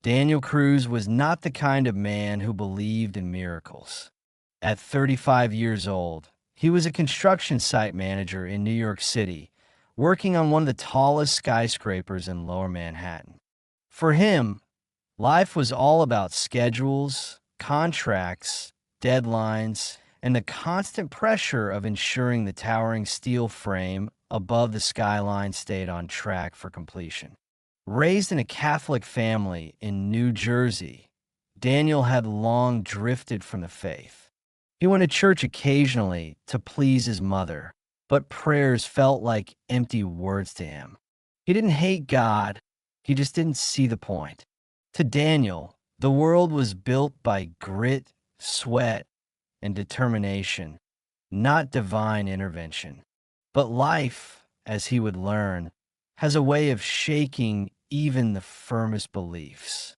Daniel Cruz was not the kind of man who believed in miracles. At 35 years old, he was a construction site manager in New York City, working on one of the tallest skyscrapers in Lower Manhattan. For him, life was all about schedules, contracts, deadlines, and the constant pressure of ensuring the towering steel frame above the skyline stayed on track for completion. Raised in a Catholic family in New Jersey, Daniel had long drifted from the faith. He went to church occasionally to please his mother, but prayers felt like empty words to him. He didn't hate God, he just didn't see the point. To Daniel, the world was built by grit, sweat, and determination, not divine intervention. But life, as he would learn, has a way of shaking even the firmest beliefs.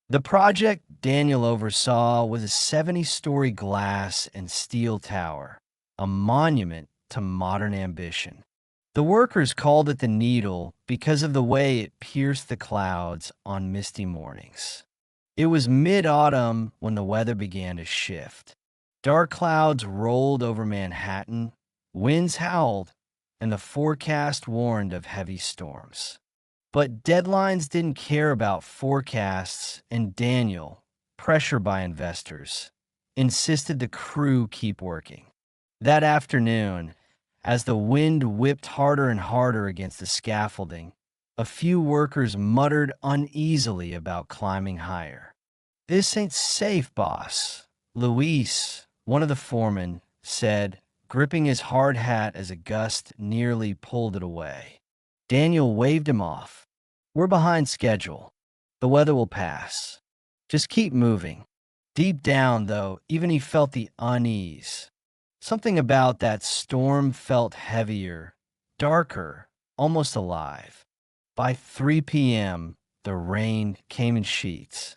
The project Daniel oversaw was a 70-story glass and steel tower, a monument to modern ambition. The workers called it the Needle because of the way it pierced the clouds on misty mornings. It was mid-autumn when the weather began to shift. Dark clouds rolled over Manhattan, winds howled, and the forecast warned of heavy storms. But deadlines didn't care about forecasts, and Daniel, pressured by investors, insisted the crew keep working. That afternoon, as the wind whipped harder and harder against the scaffolding, a few workers muttered uneasily about climbing higher. "This ain't safe, boss," Luis, one of the foremen, said, gripping his hard hat as a gust nearly pulled it away. Daniel waved him off. "We're behind schedule. The weather will pass. Just keep moving." Deep down, though, even he felt the unease. Something about that storm felt heavier, darker, almost alive. By 3 p.m., the rain came in sheets.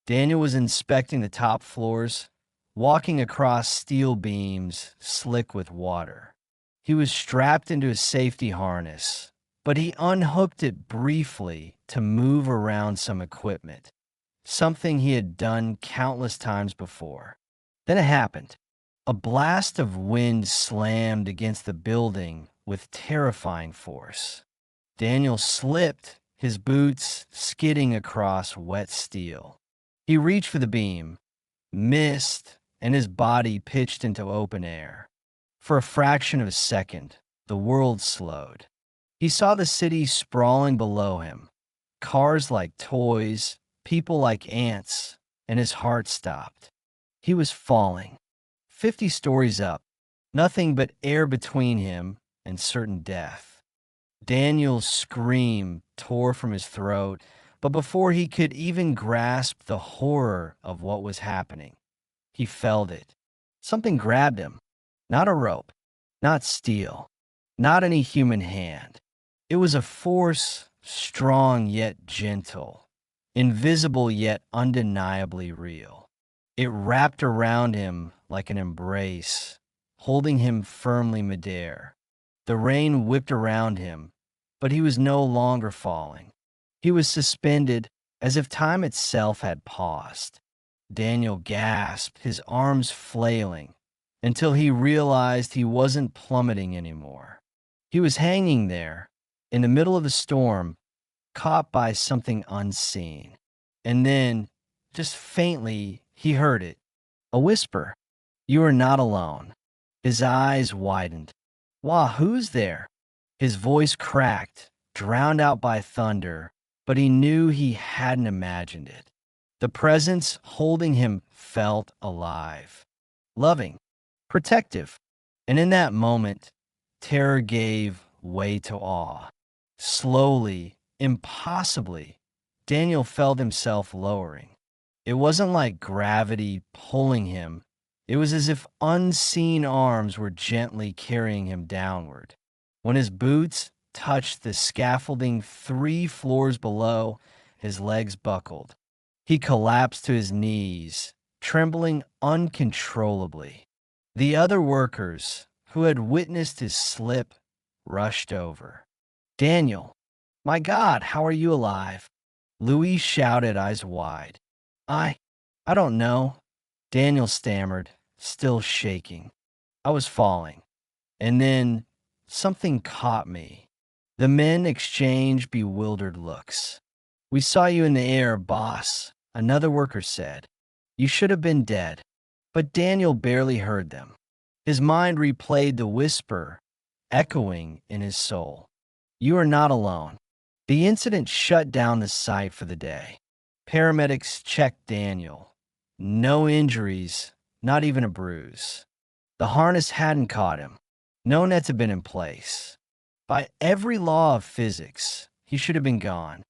Daniel was inspecting the top floors, walking across steel beams slick with water. He was strapped into his safety harness, but he unhooked it briefly to move around some equipment, something he had done countless times before. Then it happened. A blast of wind slammed against the building with terrifying force. Daniel slipped, his boots skidding across wet steel. He reached for the beam, missed, and his body pitched into open air. For a fraction of a second, the world slowed. He saw the city sprawling below him, cars like toys, people like ants, and his heart stopped. He was falling, 50 stories up, nothing but air between him and certain death. Daniel's scream tore from his throat, but before he could even grasp the horror of what was happening, he felt it. Something grabbed him. Not a rope, not steel, not any human hand. It was a force, strong yet gentle, invisible yet undeniably real. It wrapped around him like an embrace, holding him firmly midair. The rain whipped around him, but he was no longer falling. He was suspended as if time itself had paused. Daniel gasped, his arms flailing, until he realized he wasn't plummeting anymore. He was hanging there, in the middle of the storm, caught by something unseen. And then, just faintly, he heard it. A whisper. "You are not alone." His eyes widened. "Wah, who's there?" His voice cracked, drowned out by thunder, but he knew he hadn't imagined it. The presence holding him felt alive, loving, protective. And in that moment, terror gave way to awe. Slowly, impossibly, Daniel felt himself lowering. It wasn't like gravity pulling him. It was as if unseen arms were gently carrying him downward. When his boots touched the scaffolding 3 floors below, his legs buckled. He collapsed to his knees, trembling uncontrollably. The other workers, who had witnessed his slip, rushed over. "Daniel, my God, how are you alive?" Louise shouted, eyes wide. I, I don't know. Daniel stammered, still shaking. I was falling. And then something caught me. The men exchanged bewildered looks. We saw you in the air, boss, another worker said. You should have been dead. But Daniel barely heard them. His mind replayed the whisper, echoing in his soul. You are not alone. The incident shut down the site for the day. Paramedics checked Daniel. No injuries, not even a bruise. The harness hadn't caught him. No nets had been in place. By every law of physics, he should have been gone.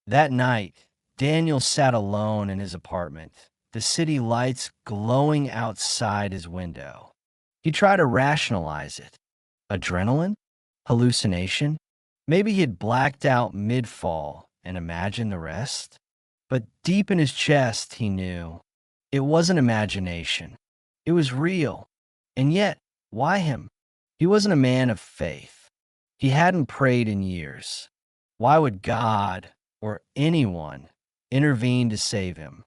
That night, Daniel sat alone in his apartment, the city lights glowing outside his window. He tried to rationalize it. Adrenaline? Hallucination? Maybe he had blacked out mid-fall and imagined the rest? But deep in his chest, he knew. It wasn't imagination. It was real. And yet, why him? He wasn't a man of faith. He hadn't prayed in years. Why would God or anyone intervene to save him?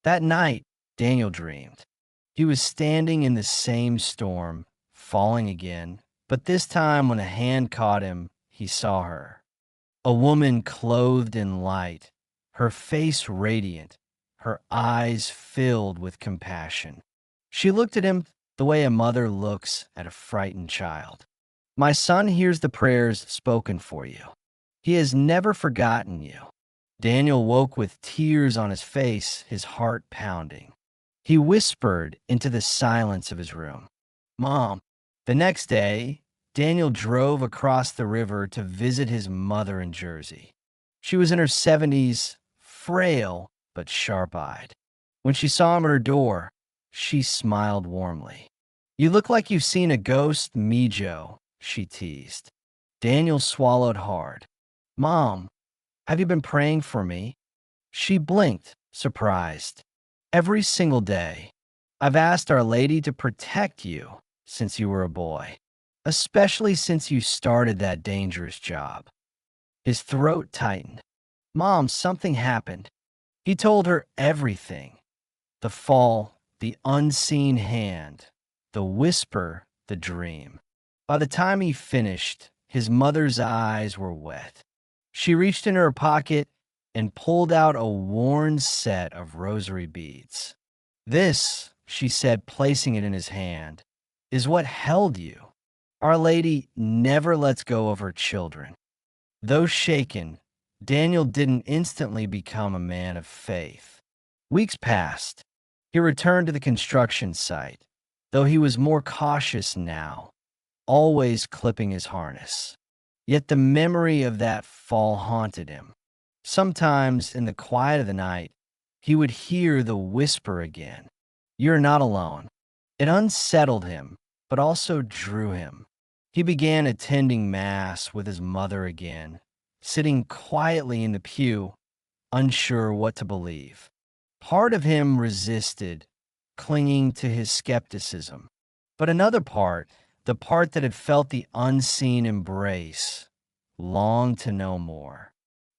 That night, Daniel dreamed. He was standing in the same storm, falling again, but this time when a hand caught him, he saw her. A woman clothed in light, her face radiant, her eyes filled with compassion. She looked at him the way a mother looks at a frightened child. My son hears the prayers spoken for you. He has never forgotten you. Daniel woke with tears on his face, his heart pounding. He whispered into the silence of his room, Mom. The next day, Daniel drove across the river to visit his mother in Jersey. She was in her 70s, frail but sharp-eyed. When she saw him at her door, she smiled warmly. You look like you've seen a ghost, Mijo, she teased. Daniel swallowed hard. Mom, have you been praying for me? She blinked, surprised. Every single day, I've asked Our Lady to protect you since you were a boy, especially since you started that dangerous job. His throat tightened. Mom, something happened. He told her everything. The fall, the unseen hand, the whisper, the dream. By the time he finished, his mother's eyes were wet. She reached in her pocket and pulled out a worn set of rosary beads. This, she said, placing it in his hand, is what held you. Our Lady never lets go of her children. Though shaken, Daniel didn't instantly become a man of faith. Weeks passed. He returned to the construction site, though he was more cautious now, always clipping his harness. Yet the memory of that fall haunted him. Sometimes, in the quiet of the night, he would hear the whisper again. You're not alone. It unsettled him, but also drew him. He began attending Mass with his mother again, sitting quietly in the pew, unsure what to believe. Part of him resisted, clinging to his skepticism. But another part, the part that had felt the unseen embrace, longed to know more.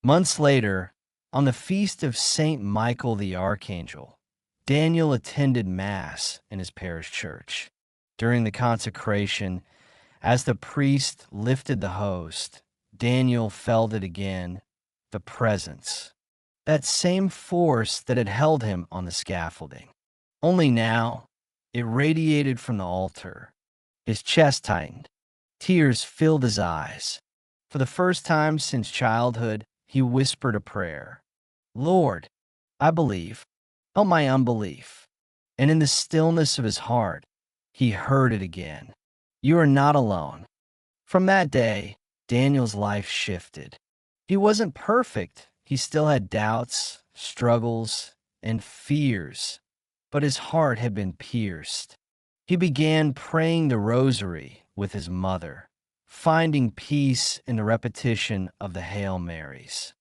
Months later, on the feast of Saint Michael the Archangel, Daniel attended Mass in his parish church. During the consecration, as the priest lifted the host, Daniel felt it again, the presence, that same force that had held him on the scaffolding. Only now, it radiated from the altar. His chest tightened. Tears filled his eyes. For the first time since childhood, he whispered a prayer. Lord, I believe. Help my unbelief. And in the stillness of his heart, he heard it again. You are not alone. From that day, Daniel's life shifted. He wasn't perfect. He still had doubts, struggles, and fears, but his heart had been pierced. He began praying the rosary with his mother, finding peace in the repetition of the Hail Marys.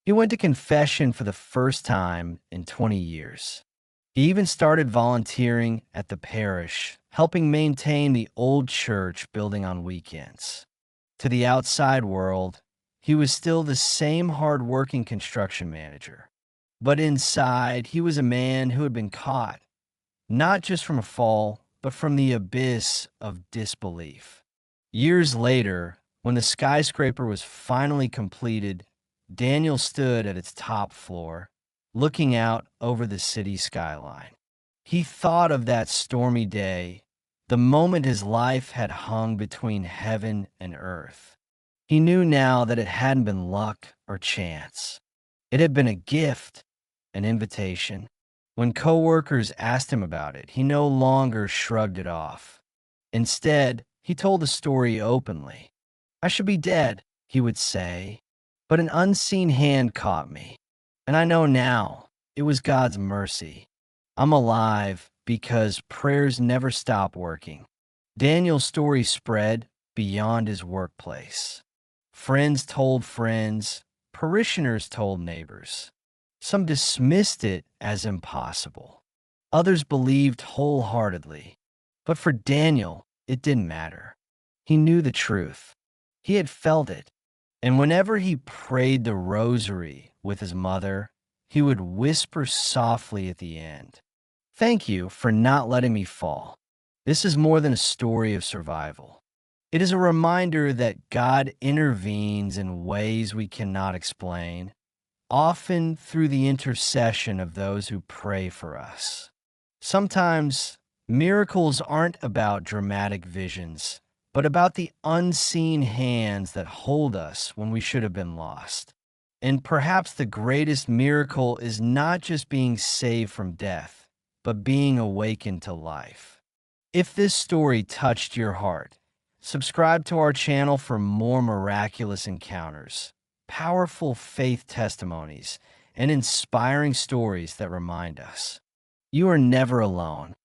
He went to confession for the first time in 20 years. He even started volunteering at the parish, helping maintain the old church building on weekends. To the outside world, he was still the same hard-working construction manager. But inside, he was a man who had been caught, not just from a fall, but from the abyss of disbelief. Years later, when the skyscraper was finally completed, Daniel stood at its top floor, looking out over the city skyline. He thought of that stormy day, the moment his life had hung between heaven and earth. He knew now that it hadn't been luck or chance. It had been a gift, an invitation. When coworkers asked him about it, he no longer shrugged it off. Instead, he told the story openly. "I should be dead," he would say, "but an unseen hand caught me. And I know now it was God's mercy. I'm alive because prayers never stop working." Daniel's story spread beyond his workplace. Friends told friends, parishioners told neighbors. Some dismissed it as impossible. Others believed wholeheartedly. But for Daniel, it didn't matter. He knew the truth. He had felt it. And whenever he prayed the rosary with his mother, he would whisper softly at the end, "Thank you for not letting me fall. This is more than a story of survival. It is a reminder that God intervenes in ways we cannot explain, often through the intercession of those who pray for us." Sometimes miracles aren't about dramatic visions, but about the unseen hands that hold us when we should have been lost. And perhaps the greatest miracle is not just being saved from death, but being awakened to life. If this story touched your heart, subscribe to our channel for more miraculous encounters, powerful faith testimonies, and inspiring stories that remind us you are never alone.